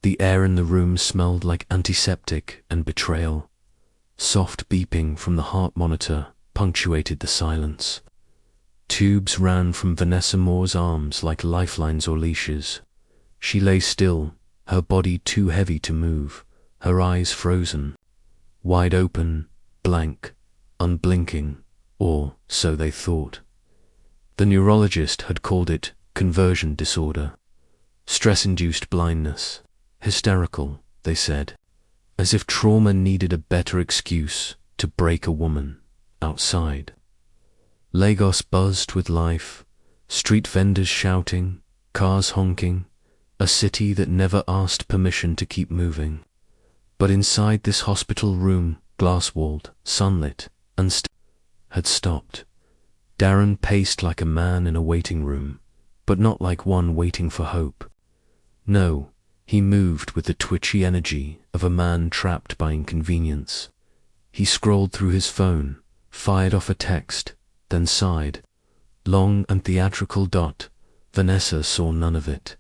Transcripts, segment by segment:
The air in the room smelled like antiseptic and betrayal. Soft beeping from the heart monitor punctuated the silence. Tubes ran from Vanessa Moore's arms like lifelines or leashes. She lay still, her body too heavy to move, her eyes frozen, wide open, blank, unblinking, or so they thought. The neurologist had called it conversion disorder, stress-induced blindness, hysterical, they said, as if trauma needed a better excuse to break a woman outside. Lagos buzzed with life, street vendors shouting, cars honking, a city that never asked permission to keep moving. But inside this hospital room, glass-walled, sunlit, and had stopped. Darren paced like a man in a waiting room, but not like one waiting for hope. No, he moved with the twitchy energy of a man trapped by inconvenience. He scrolled through his phone, fired off a text, then sighed. Long and theatrical. Vanessa saw none of it.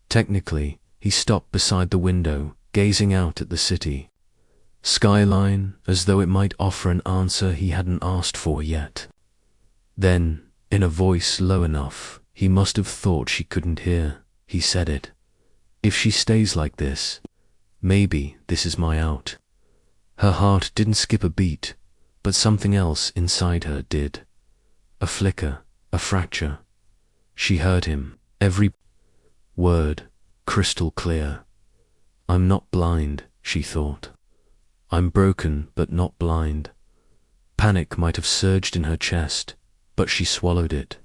Technically, he stopped beside the window, gazing out at the city. Skyline, as though it might offer an answer he hadn't asked for yet. Then, in a voice low enough, he must have thought she couldn't hear, he said it. If she stays like this, maybe this is my out. Her heart didn't skip a beat, but something else inside her did. A flicker, a fracture. She heard him, every word, crystal clear. I'm not blind, she thought. I'm broken but not blind. Panic might have surged in her chest, but she swallowed it.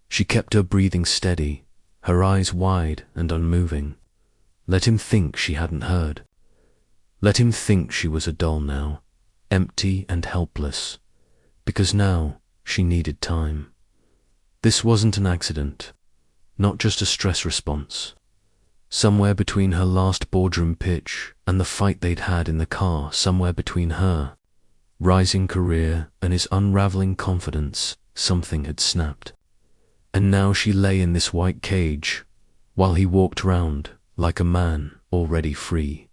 She kept her breathing steady, her eyes wide and unmoving. Let him think she hadn't heard. Let him think she was a doll now, empty and helpless, because now she needed time. This wasn't an accident, not just a stress response. Somewhere between her last boardroom pitch and the fight they'd had in the car, somewhere between her rising career and his unraveling confidence, something had snapped. And now she lay in this white cage, while he walked round like a man already free.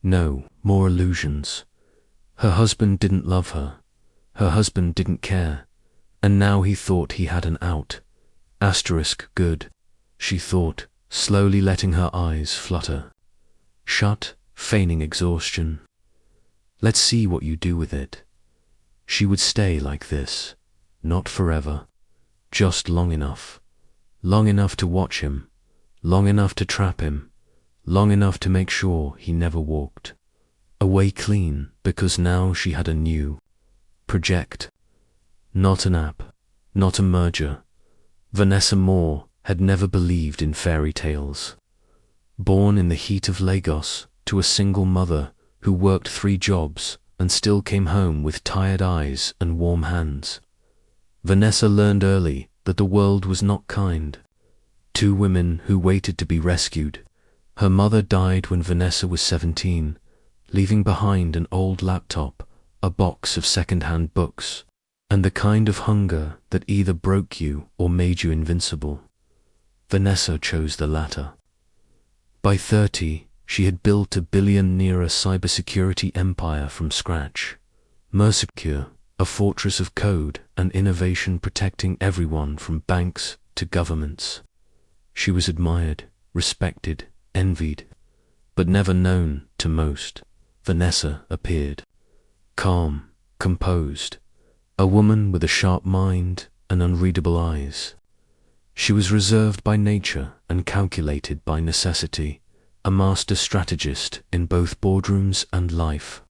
No more illusions. Her husband didn't love her. Her husband didn't care. And now he thought he had an out. Good, she thought, slowly letting her eyes flutter. Shut, feigning exhaustion. Let's see what you do with it. She would stay like this, not forever, just long enough to watch him, long enough to trap him, long enough to make sure he never walked away clean, because now she had a new project. Not an app, not a merger. Vanessa Moore had never believed in fairy tales. Born in the heat of Lagos to a single mother who worked 3 jobs and still came home with tired eyes and warm hands, Vanessa learned early that the world was not kind. 2 women who waited to be rescued. Her mother died when Vanessa was 17, leaving behind an old laptop, a box of second-hand books, and the kind of hunger that either broke you or made you invincible. Vanessa chose the latter. By 30, she had built a billion-naira cybersecurity empire from scratch. Secure, a fortress of code and innovation protecting everyone from banks to governments. She was admired, respected, envied, but never known to most. Vanessa appeared. Calm, composed, a woman with a sharp mind and unreadable eyes. She was reserved by nature and calculated by necessity, a master strategist in both boardrooms and life.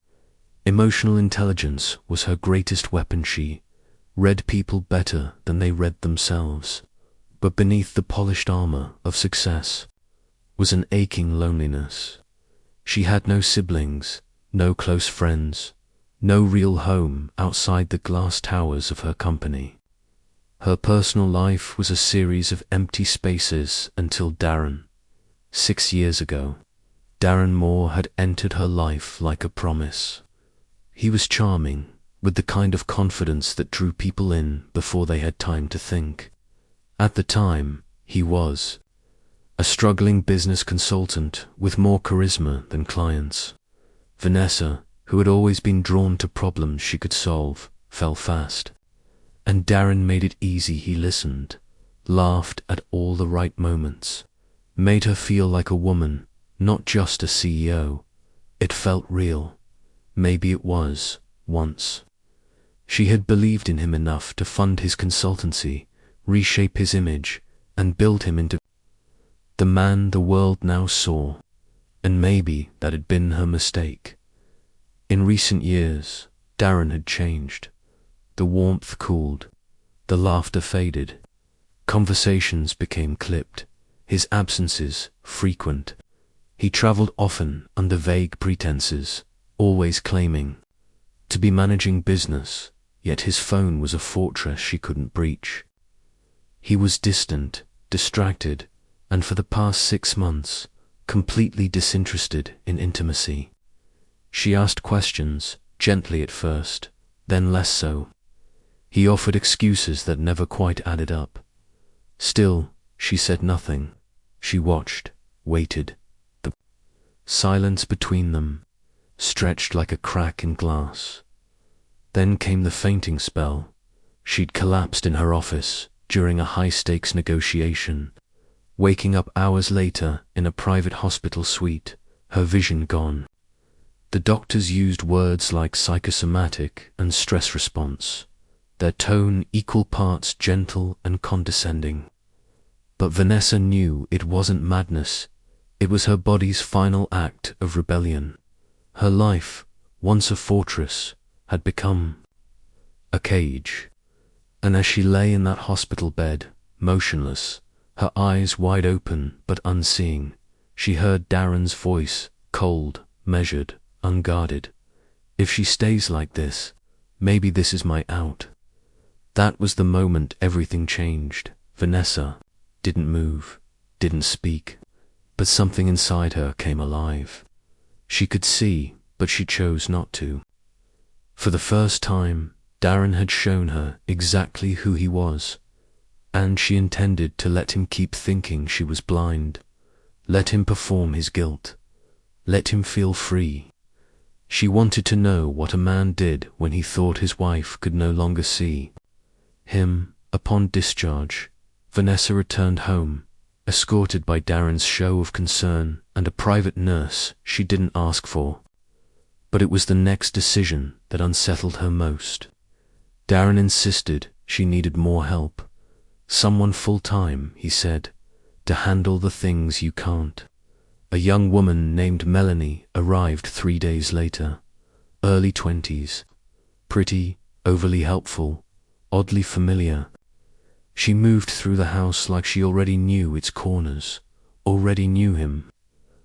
Emotional intelligence was her greatest weapon. She read people better than they read themselves. But beneath the polished armor of success was an aching loneliness. She had no siblings, no close friends, no real home outside the glass towers of her company. Her personal life was a series of empty spaces until Darren. 6 years ago, Darren Moore had entered her life like a promise. He was charming, with the kind of confidence that drew people in before they had time to think. At the time, he was a struggling business consultant with more charisma than clients. Vanessa, who had always been drawn to problems she could solve, fell fast. And Darren made it easy. He listened, laughed at all the right moments, made her feel like a woman, not just a CEO. It felt real. Maybe it was, once. She had believed in him enough to fund his consultancy, reshape his image, and build him into the man the world now saw. And maybe that had been her mistake. In recent years, Darren had changed. The warmth cooled, the laughter faded, conversations became clipped, his absences frequent. He traveled often under vague pretenses, always claiming to be managing business, yet his phone was a fortress she couldn't breach. He was distant, distracted, and for the past 6 months, completely disinterested in intimacy. She asked questions, gently at first, then less so. He offered excuses that never quite added up. Still, she said nothing. She watched, waited. The silence between them stretched like a crack in glass. Then came the fainting spell. She'd collapsed in her office during a high-stakes negotiation, waking up hours later in a private hospital suite, her vision gone. The doctors used words like psychosomatic and stress response, their tone equal parts gentle and condescending. But Vanessa knew it wasn't madness, it was her body's final act of rebellion. Her life, once a fortress, had become a cage. And as she lay in that hospital bed, motionless, her eyes wide open but unseeing, she heard Darren's voice, cold, measured, unguarded. If she stays like this, maybe this is my out. That was the moment everything changed. Vanessa didn't move, didn't speak, but something inside her came alive. She could see, but she chose not to. For the first time, Darren had shown her exactly who he was, and she intended to let him keep thinking she was blind, let him perform his guilt, let him feel free. She wanted to know what a man did when he thought his wife could no longer see him. Upon discharge, Vanessa returned home, escorted by Darren's show of concern and a private nurse she didn't ask for. But it was the next decision that unsettled her most. Darren insisted she needed more help. Someone full-time, he said, to handle the things you can't. A young woman named Melanie arrived 3 days later, early 20s, pretty, overly helpful, oddly familiar. She moved through the house like she already knew its corners, already knew him.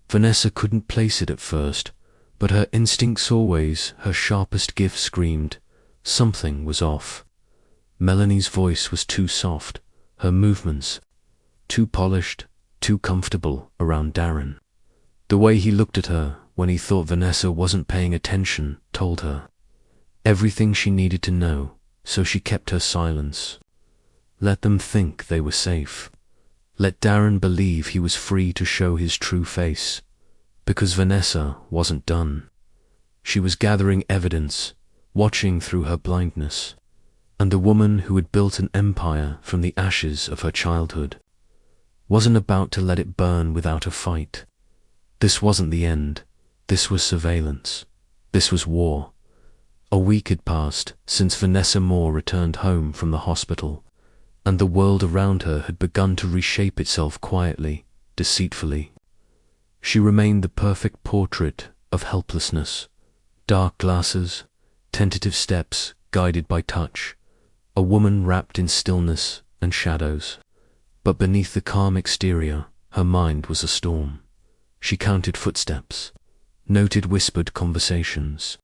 Vanessa couldn't place it at first, but her instincts always, her sharpest gift screamed, something was off. Melanie's voice was too soft, her movements too polished, too comfortable around Darren. The way he looked at her when he thought Vanessa wasn't paying attention told her everything she needed to know, so she kept her silence. Let them think they were safe. Let Darren believe he was free to show his true face, because Vanessa wasn't done. She was gathering evidence, watching through her blindness, and the woman who had built an empire from the ashes of her childhood wasn't about to let it burn without a fight. This wasn't the end. This was surveillance. This was war. A week had passed since Vanessa Moore returned home from the hospital, and the world around her had begun to reshape itself quietly, deceitfully. She remained the perfect portrait of helplessness. Dark glasses, tentative steps guided by touch, a woman wrapped in stillness and shadows. But beneath the calm exterior, her mind was a storm. She counted footsteps, noted whispered conversations,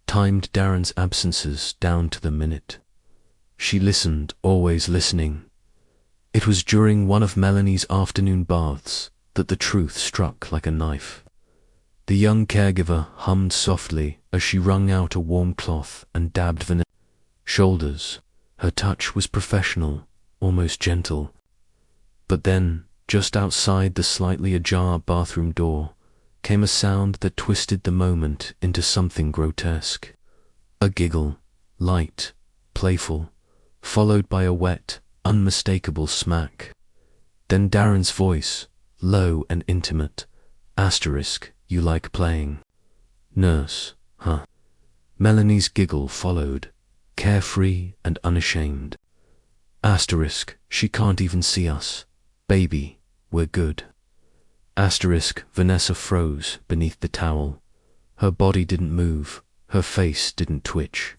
timed Darren's absences down to the minute. She listened, always listening. It was during one of Melanie's afternoon baths that the truth struck like a knife. The young caregiver hummed softly as she wrung out a warm cloth and dabbed Vanessa's shoulders. Her touch was professional, almost gentle. But then just outside the slightly ajar bathroom door, came a sound that twisted the moment into something grotesque. A giggle, light, playful, followed by a wet, unmistakable smack. Then Darren's voice, low and intimate. Asterisk, you like playing? Nurse, huh? Melanie's giggle followed, carefree and unashamed. Asterisk, she can't even see us. Baby, we're good. Asterisk, Vanessa froze beneath the towel. Her body didn't move, her face didn't twitch.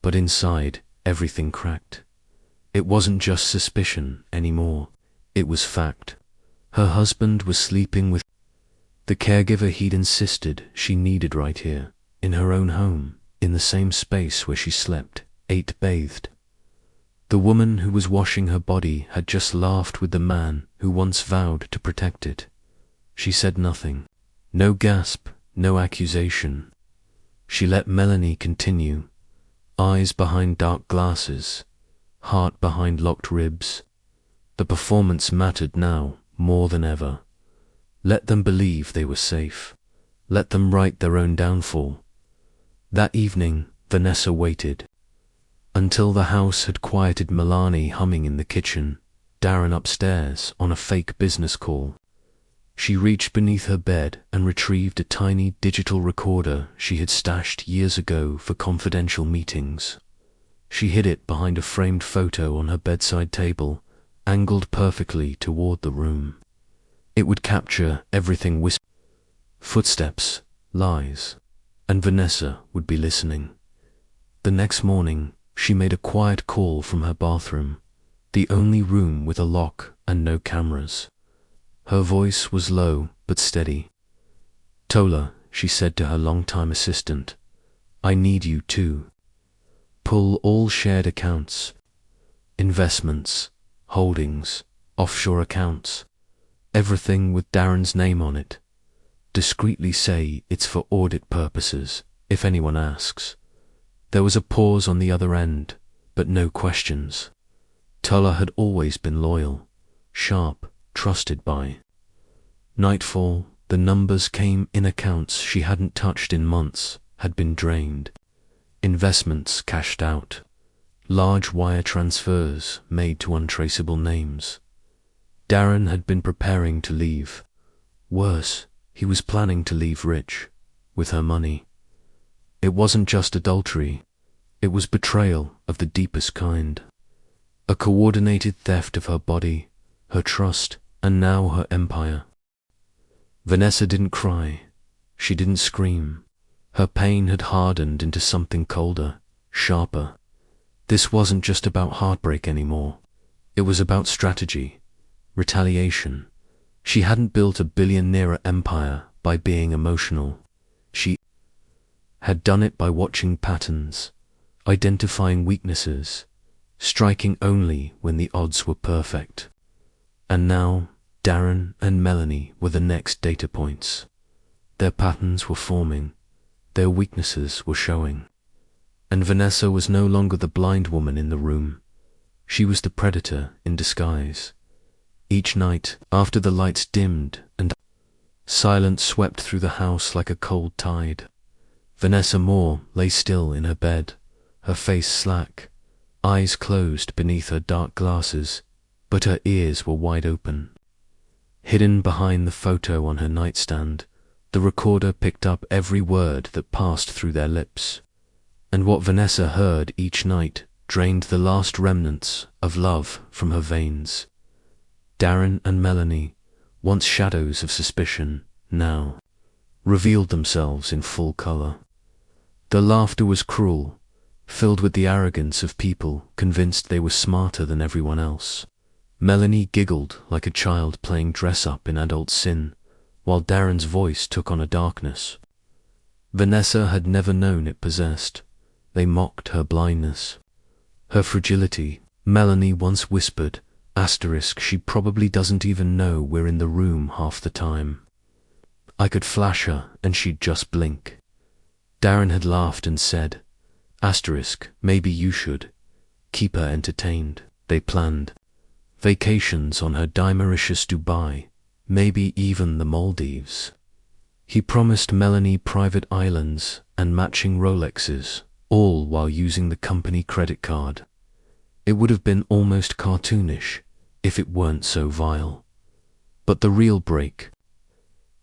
But inside, everything cracked. It wasn't just suspicion anymore, it was fact. Her husband was sleeping with the caregiver he'd insisted she needed right here, in her own home, in the same space where she slept, ate, bathed. The woman who was washing her body had just laughed with the man who once vowed to protect it. She said nothing. No gasp, no accusation. She let Melanie continue, eyes behind dark glasses, heart behind locked ribs. The performance mattered now more than ever. Let them believe they were safe. Let them write their own downfall. That evening, Vanessa waited. Until the house had quieted Melanie humming in the kitchen, Darren upstairs on a fake business call. She reached beneath her bed and retrieved a tiny digital recorder she had stashed years ago for confidential meetings. She hid it behind a framed photo on her bedside table, angled perfectly toward the room. It would capture everything footsteps, lies, and Vanessa would be listening. The next morning, she made a quiet call from her bathroom, the only room with a lock and no cameras. Her voice was low but steady. Tola, she said to her longtime assistant, I need you to pull all shared accounts, investments, holdings, offshore accounts, everything with Darren's name on it. Discreetly say it's for audit purposes, if anyone asks. There was a pause on the other end, but no questions. Tola had always been loyal, sharp, trusted by. Nightfall, the numbers came in. Accounts she hadn't touched in months had been drained. Investments cashed out. Large wire transfers made to untraceable names. Darren had been preparing to leave. Worse, he was planning to leave rich, with her money. It wasn't just adultery, it was betrayal of the deepest kind. A coordinated theft of her body, her trust, and now her empire. Vanessa didn't cry. She didn't scream. Her pain had hardened into something colder, sharper. This wasn't just about heartbreak anymore. It was about strategy, retaliation. She hadn't built a billion-naira empire by being emotional. She had done it by watching patterns, identifying weaknesses, striking only when the odds were perfect. And now, Darren and Melanie were the next data points. Their patterns were forming, their weaknesses were showing. And Vanessa was no longer the blind woman in the room. She was the predator in disguise. Each night, after the lights dimmed and silence swept through the house like a cold tide, Vanessa Moore lay still in her bed, her face slack, eyes closed beneath her dark glasses, but her ears were wide open. Hidden behind the photo on her nightstand, the recorder picked up every word that passed through their lips. And what Vanessa heard each night drained the last remnants of love from her veins. Darren and Melanie, once shadows of suspicion, now revealed themselves in full color. The laughter was cruel, filled with the arrogance of people convinced they were smarter than everyone else. Melanie giggled like a child playing dress-up in adult sin, while Darren's voice took on a darkness Vanessa had never known it possessed. They mocked her blindness, her fragility. Melanie once whispered, asterisk, she probably doesn't even know we're in the room half the time. I could flash her and she'd just blink. Darren had laughed and said, asterisk, maybe you should. Keep her entertained. They planned. vacations on her Mauritius, Dubai, maybe even the Maldives. He promised Melanie private islands and matching Rolexes, all while using the company credit card. It would have been almost cartoonish if it weren't so vile. But the real break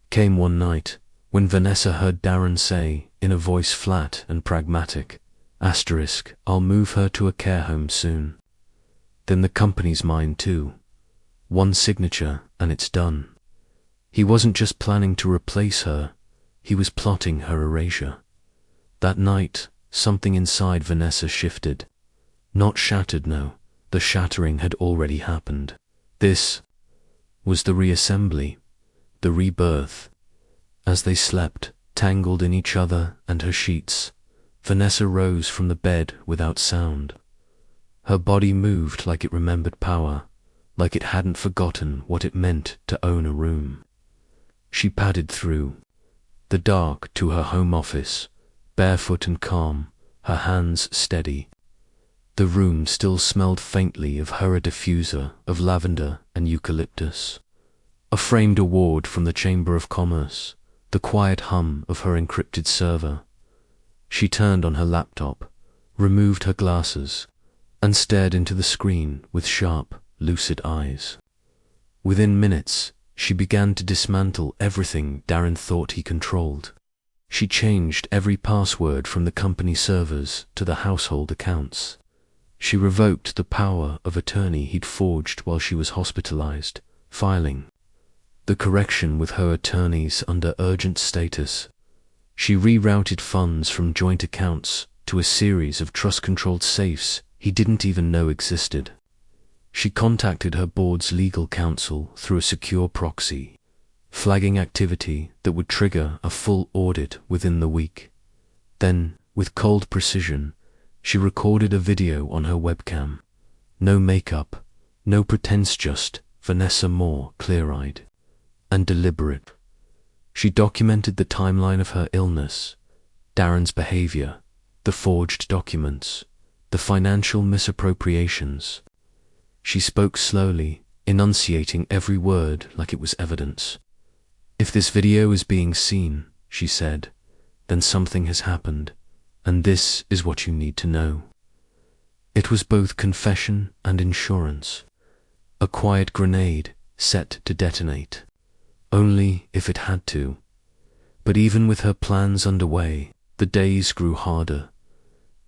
came one night when Vanessa heard Darren say, in a voice flat and pragmatic, "I'll move her to a care home soon." Then the company's mine too. One signature and it's done. He wasn't just planning to replace her, he was plotting her erasure. That night, something inside Vanessa shifted. Not shattered, no, the shattering had already happened. This was the reassembly, the rebirth. As they slept, tangled in each other and her sheets, Vanessa rose from the bed without sound. Her body moved like it remembered power, like it hadn't forgotten what it meant to own a room. She padded through the dark to her home office, barefoot and calm, her hands steady. The room still smelled faintly of her diffuser, of lavender and eucalyptus. A framed award from the Chamber of Commerce, the quiet hum of her encrypted server. She turned on her laptop, removed her glasses, and stared into the screen with sharp, lucid eyes. Within minutes, she began to dismantle everything Darren thought he controlled. She changed every password from the company servers to the household accounts. She revoked the power of attorney he'd forged while she was hospitalized, filing the correction with her attorneys under urgent status. She rerouted funds from joint accounts to a series of trust-controlled safes he didn't even know existed. She contacted her board's legal counsel through a secure proxy, flagging activity that would trigger a full audit within the week. Then, with cold precision, she recorded a video on her webcam. No makeup, no pretense, just Vanessa Moore, clear-eyed and deliberate. She documented the timeline of her illness, Darren's behavior, the forged documents, the financial misappropriations. She spoke slowly, enunciating every word like it was evidence. "If this video is being seen," she said, "then something has happened, and this is what you need to know." It was both confession and insurance. A quiet grenade set to detonate, only if it had to. But even with her plans underway, the days grew harder.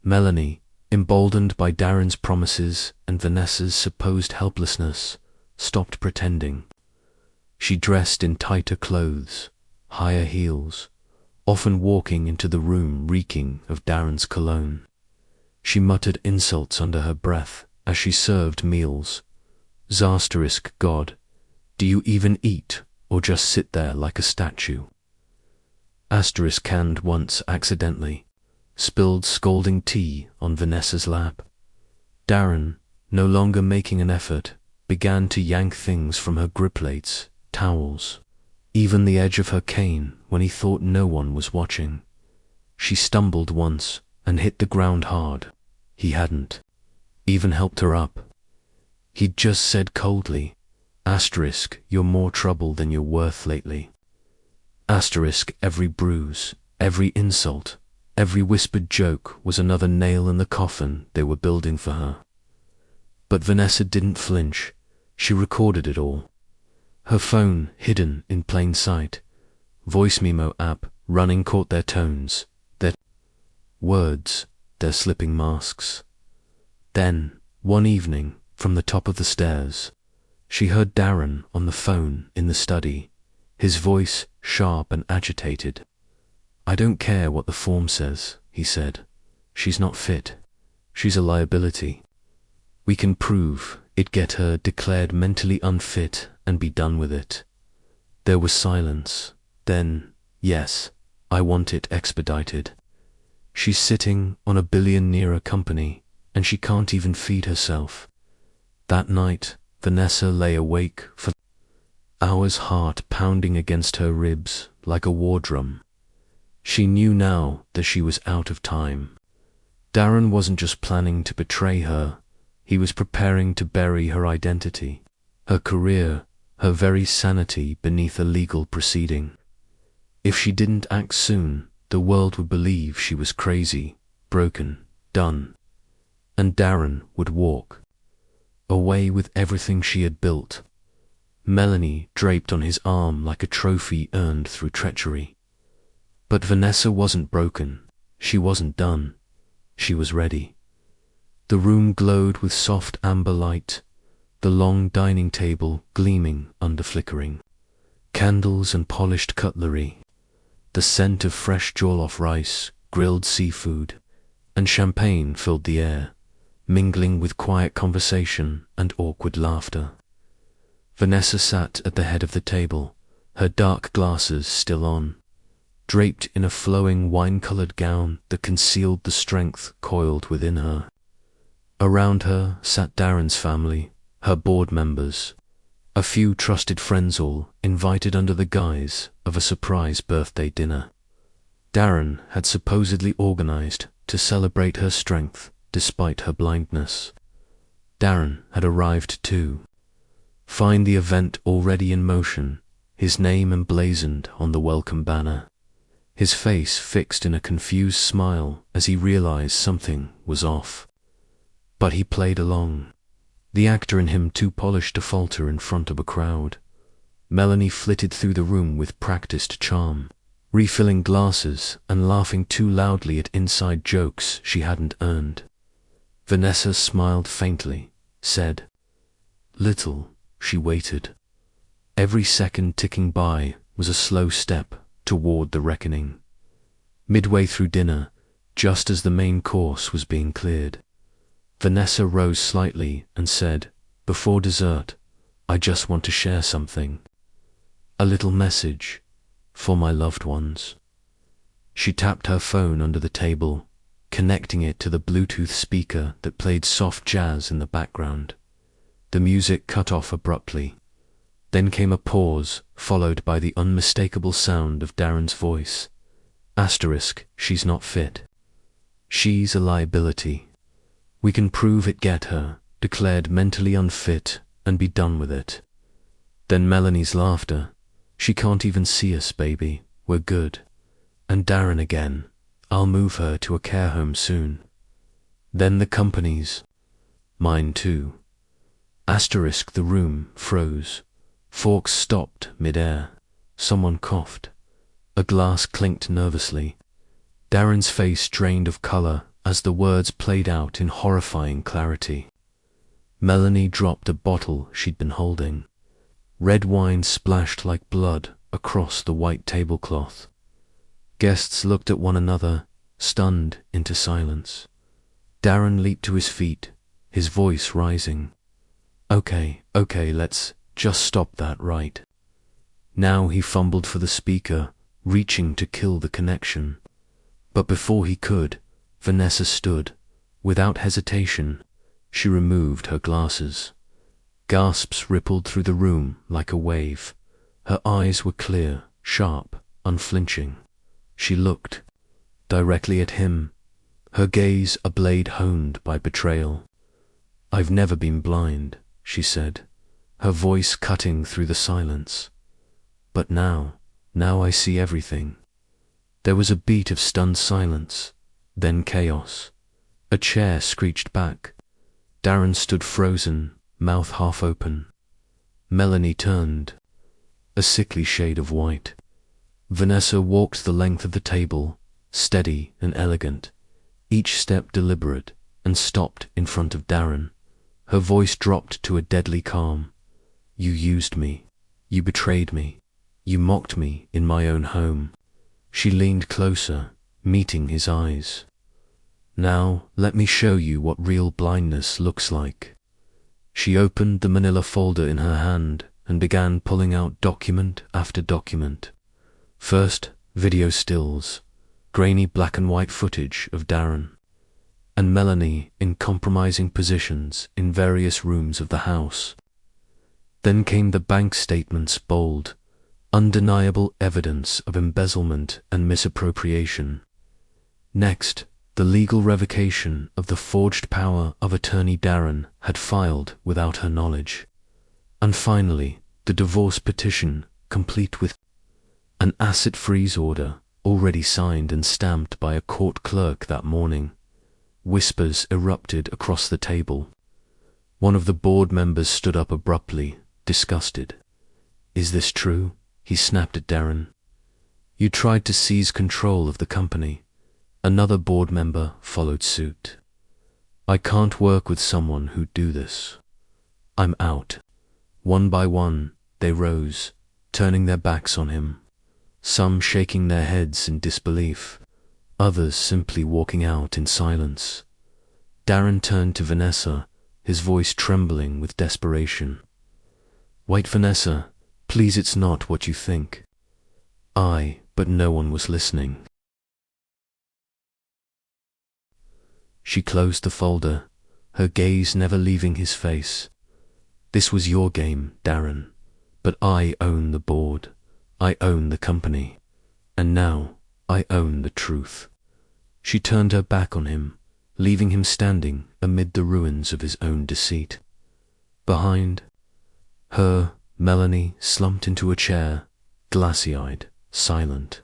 Melanie, emboldened by Darren's promises and Vanessa's supposed helplessness, stopped pretending. She dressed in tighter clothes, higher heels, often walking into the room reeking of Darren's cologne. She muttered insults under her breath as she served meals. Zasterisk God, do you even eat or just sit there like a statue? Asterisk canned once accidentally, spilled scalding tea on Vanessa's lap. Darren, no longer making an effort, began to yank things from her grip plates, towels, even the edge of her cane when he thought no one was watching. She stumbled once and hit the ground hard. He hadn't even helped her up. He'd just said coldly, Asterisk, you're more trouble than you're worth lately. Asterisk, every bruise, every insult, every whispered joke was another nail in the coffin they were building for her. But Vanessa didn't flinch. She recorded it all. Her phone hidden in plain sight. Voice memo app running caught their tones, their words, their slipping masks. Then, one evening, from the top of the stairs, she heard Darren on the phone in the study, his voice sharp and agitated. "I don't care what the form says," he said. "She's not fit. She's a liability. We can prove it, get her declared mentally unfit and be done with it." There was silence. Then, "Yes, I want it expedited. She's sitting on $1 billion near a company, and she can't even feed herself." That night, Vanessa lay awake for hours, heart pounding against her ribs like a war drum. She knew now that she was out of time. Darren wasn't just planning to betray her, He was preparing to bury her identity, her career, her very sanity beneath a legal proceeding. If she didn't act soon, the world would believe she was crazy, broken, done. And Darren would walk away with everything she had built. Melanie draped on his arm like a trophy earned through treachery. But Vanessa wasn't broken. She wasn't done. She was ready. The room glowed with soft amber light, the long dining table gleaming under flickering candles and polished cutlery. The scent of fresh jollof rice, grilled seafood, and champagne filled the air, mingling with quiet conversation and awkward laughter. Vanessa sat at the head of the table, her dark glasses still on, draped in a flowing wine-colored gown that concealed the strength coiled within her. Around her sat Darren's family, her board members, a few trusted friends, all invited under the guise of a surprise birthday dinner. Darren had supposedly organized to celebrate her strength despite her blindness. Darren had arrived too. Find the event already in motion, his name emblazoned on the welcome banner. His face fixed in a confused smile as he realized something was off. But he played along, the actor in him too polished to falter in front of a crowd. Melanie flitted through the room with practiced charm, refilling glasses and laughing too loudly at inside jokes she hadn't earned. Vanessa smiled faintly, said little. She waited. Every second ticking by was a slow step toward the reckoning. Midway through dinner, just as the main course was being cleared, Vanessa rose slightly and said, "Before dessert, I just want to share something. A little message for my loved ones." She tapped her phone under the table, connecting it to the Bluetooth speaker that played soft jazz in the background. The music cut off abruptly. Then came a pause, followed by the unmistakable sound of Darren's voice. "She's not fit. She's a liability. We can prove it, get her declared mentally unfit and be done with it." Then Melanie's laughter. "She can't even see us, baby. We're good." And Darren again. "I'll move her to a care home soon." Then the company's. Mine too. The room froze. Forks stopped mid-air. Someone coughed. A glass clinked nervously. Darren's face drained of color as the words played out in horrifying clarity. Melanie dropped a bottle she'd been holding. Red wine splashed like blood across the white tablecloth. Guests looked at one another, stunned into silence. Darren leaped to his feet, his voice rising. Okay, let's just stop that right now." He fumbled for the speaker, reaching to kill the connection. But before he could, Vanessa stood. Without hesitation, she removed her glasses. Gasps rippled through the room like a wave. Her eyes were clear, sharp, unflinching. She looked directly at him, her gaze a blade honed by betrayal. "I've never been blind," she said, her voice cutting through the silence. "But now I see everything." There was a beat of stunned silence, then chaos. A chair screeched back. Darren stood frozen, mouth half open. Melanie turned, a sickly shade of white. Vanessa walked the length of the table, steady and elegant, each step deliberate, and stopped in front of Darren. Her voice dropped to a deadly calm. "You used me. You betrayed me. You mocked me in my own home." She leaned closer, meeting his eyes. "Now let me show you what real blindness looks like." She opened the manila folder in her hand and began pulling out document after document. First, video stills, grainy black and white footage of Darren and Melanie in compromising positions in various rooms of the house. Then came the bank statements, bold, undeniable evidence of embezzlement and misappropriation. Next, The legal revocation of the forged power of attorney Darren had filed without her knowledge. And finally, the divorce petition, complete with an asset freeze order already signed and stamped by a court clerk that morning. Whispers erupted across the table. One of the board members stood up abruptly, disgusted. "Is this true?" he snapped at Darren. "You tried to seize control of the company." Another board member followed suit. "I can't work with someone who'd do this. I'm out." One by one, they rose, turning their backs on him, some shaking their heads in disbelief, others simply walking out in silence. Darren turned to Vanessa, his voice trembling with desperation. "Wait, Vanessa, please, it's not what you think." But no one was listening. She closed the folder, her gaze never leaving his face. "This was your game, Darren, but I own the board, I own the company, and now I own the truth." She turned her back on him, leaving him standing amid the ruins of his own deceit. Behind her, Melanie slumped into a chair, glassy-eyed, silent.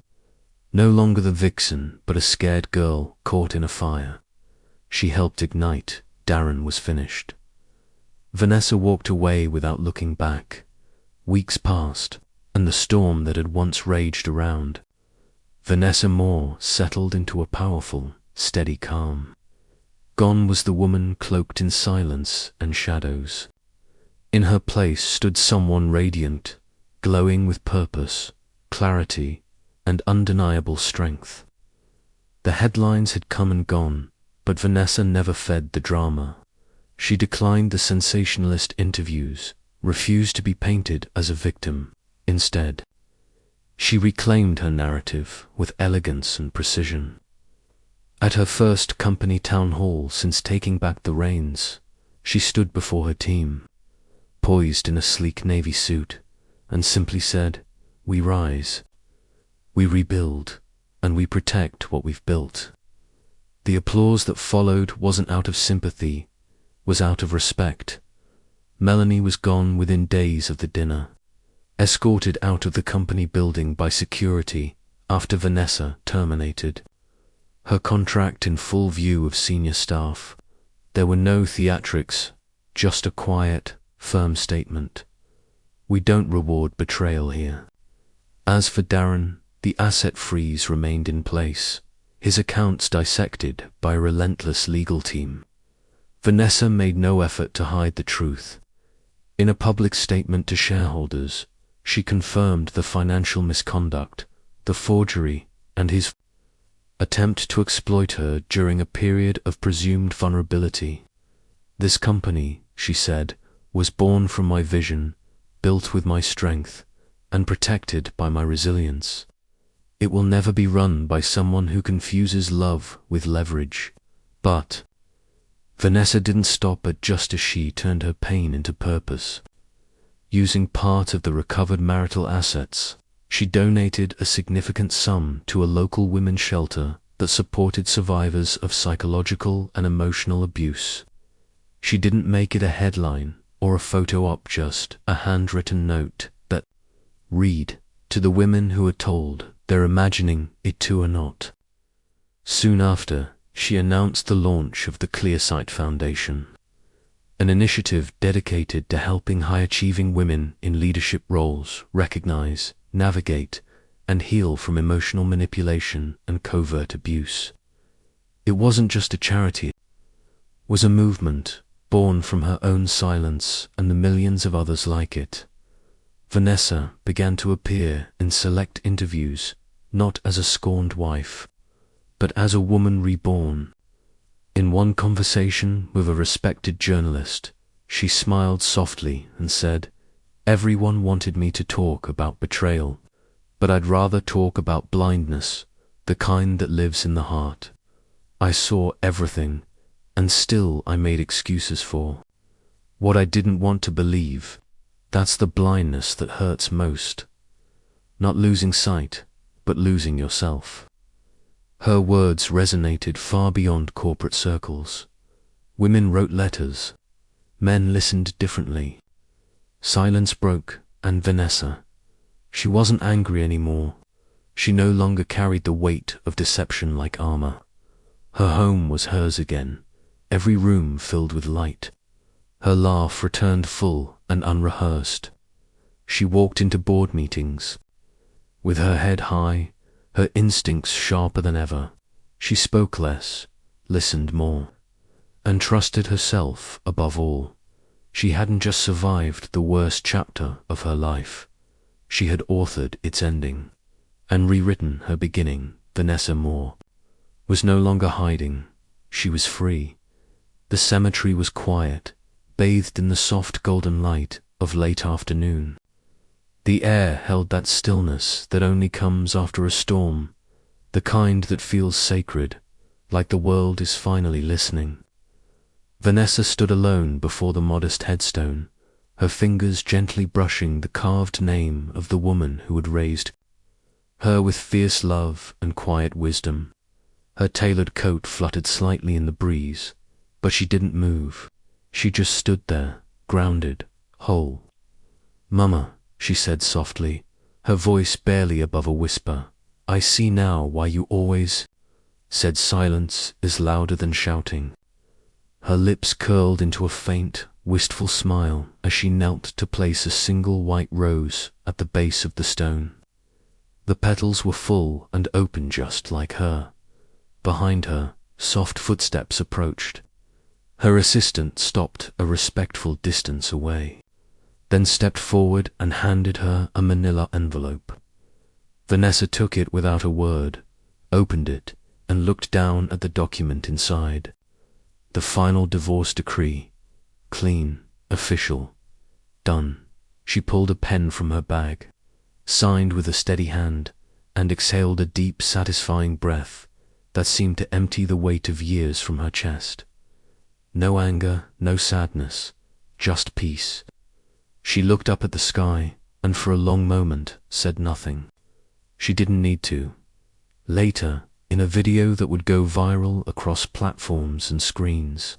No longer the vixen, but a scared girl caught in a fire. She helped ignite. Darren was finished. Vanessa walked away without looking back. Weeks passed, and the storm that had once raged around Vanessa Moore settled into a powerful, steady calm. Gone was the woman cloaked in silence and shadows. In her place stood someone radiant, glowing with purpose, clarity, and undeniable strength. The headlines had come and gone, but Vanessa never fed the drama. She declined the sensationalist interviews, refused to be painted as a victim. Instead, she reclaimed her narrative with elegance and precision. At her first company town hall since taking back the reins, she stood before her team, poised in a sleek navy suit, and simply said, "We rise, we rebuild, and we protect what we've built." The applause that followed wasn't out of sympathy, was out of respect. Melanie was gone within days of the dinner, escorted out of the company building by security after Vanessa terminated her contract in full view of senior staff. There were no theatrics, just a quiet, firm statement. "We don't reward betrayal here." As for Darren, the asset freeze remained in place, his accounts dissected by a relentless legal team. Vanessa made no effort to hide the truth. In a public statement to shareholders, she confirmed the financial misconduct, the forgery, and his attempt to exploit her during a period of presumed vulnerability. "This company," she said, "was born from my vision, built with my strength, and protected by my resilience. It will never be run by someone who confuses love with leverage." But Vanessa didn't stop at just as she turned her pain into purpose. Using part of the recovered marital assets, she donated a significant sum to a local women's shelter that supported survivors of psychological and emotional abuse. She didn't make it a headline or a photo op, just a handwritten note that read, "To the women who are told they're imagining it too or not." Soon after, she announced the launch of the Clearsight Foundation, an initiative dedicated to helping high-achieving women in leadership roles recognize, navigate, and heal from emotional manipulation and covert abuse. It wasn't just a charity, it was a movement born from her own silence and the millions of others like it. Vanessa began to appear in select interviews, not as a scorned wife, but as a woman reborn. In one conversation with a respected journalist, she smiled softly and said, "Everyone wanted me to talk about betrayal, but I'd rather talk about blindness, the kind that lives in the heart. I saw everything, and still I made excuses for what I didn't want to believe. That's the blindness that hurts most. Not losing sight, but losing yourself." Her words resonated far beyond corporate circles. Women wrote letters. Men listened differently. Silence broke, and Vanessa. She wasn't angry anymore. She no longer carried the weight of deception like armor. Her home was hers again, every room filled with light. Her laugh returned full and unrehearsed. She walked into board meetings. With her head high, her instincts sharper than ever, she spoke less, listened more, and trusted herself above all. She hadn't just survived the worst chapter of her life. She had authored its ending and rewritten her beginning. Vanessa Moore was no longer hiding. She was free. The cemetery was quiet, bathed in the soft golden light of late afternoon. The air held that stillness that only comes after a storm, the kind that feels sacred, like the world is finally listening. Vanessa stood alone before the modest headstone, her fingers gently brushing the carved name of the woman who had raised her with fierce love and quiet wisdom. Her tailored coat fluttered slightly in the breeze, but she didn't move. She just stood there, grounded, whole. "Mama," she said softly, her voice barely above a whisper, "I see now why you always said silence is louder than shouting." Her lips curled into a faint, wistful smile as she knelt to place a single white rose at the base of the stone. The petals were full and open just like her. Behind her, soft footsteps approached. Her assistant stopped a respectful distance away, then stepped forward and handed her a manila envelope. Vanessa took it without a word, opened it, and looked down at the document inside. The final divorce decree. Clean, official, done. She pulled a pen from her bag, signed with a steady hand, and exhaled a deep, satisfying breath that seemed to empty the weight of years from her chest. No anger, no sadness, just peace. She looked up at the sky and for a long moment said nothing. She didn't need to. Later, in a video that would go viral across platforms and screens,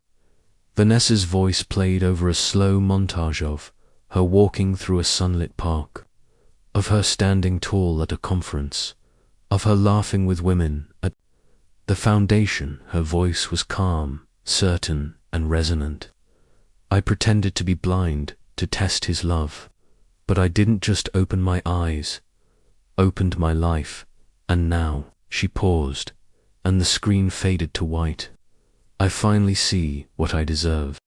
Vanessa's voice played over a slow montage of her walking through a sunlit park, of her standing tall at a conference, of her laughing with women at the foundation. Her voice was calm, certain, and resonant. "I pretended to be blind to test his love, but I didn't just open my eyes, opened my life, and now," she paused, and the screen faded to white, "I finally see what I deserve."